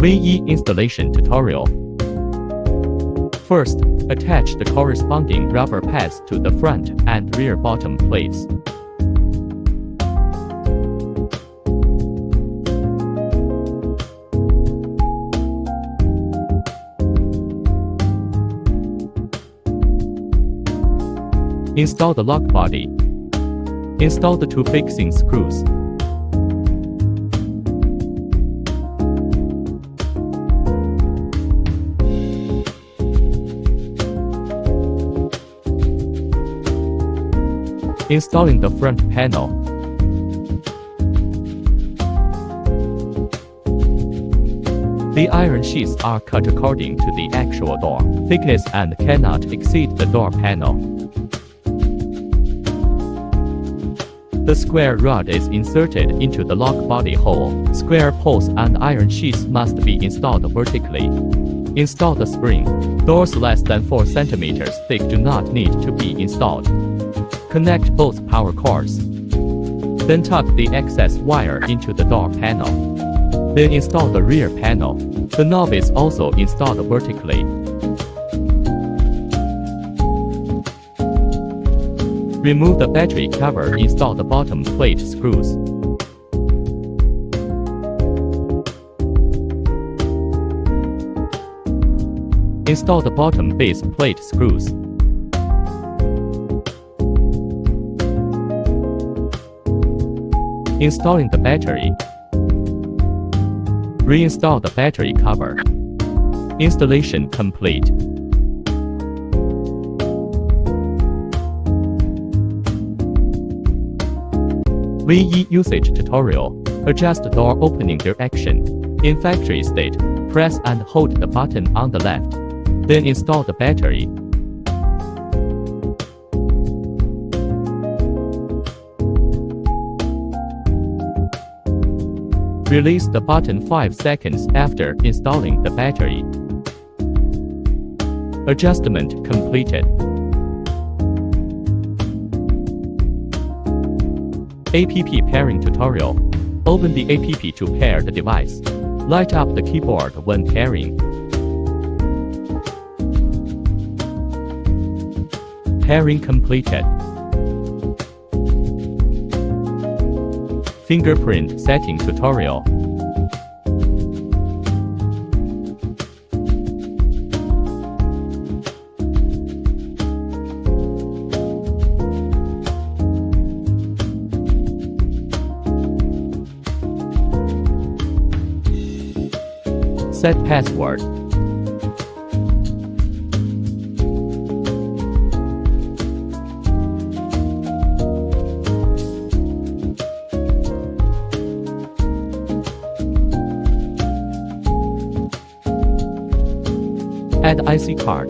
VE installation tutorial. First, attach the corresponding rubber pads to the front and rear bottom plates. Install the lock body. Install the two fixing screws. Installing the front panel. The iron sheets are cut according to the actual door thickness and cannot exceed the door panel. The square rod is inserted into the lock body hole. Square poles and iron sheets must be installed vertically. Install the spring. Doors less than 4 cm thick do not need to be installed. Connect both power cords. Then tuck the excess wire into the door panel. Then install the rear panel. The knob is also installed vertically. Remove the battery cover. Install the bottom plate screws. Install the bottom base plate screws. Installing the battery. Reinstall the battery cover. Installation complete. VE usage tutorial. Adjust door opening direction. In factory state, press and hold the button on the left. Then install the battery. Release the button 5 seconds after installing the battery. Adjustment completed. APP pairing tutorial. Open the APP to pair the device. Light up the keyboard when pairing. Pairing completed. Fingerprint setting tutorial. Set password. Add IC card.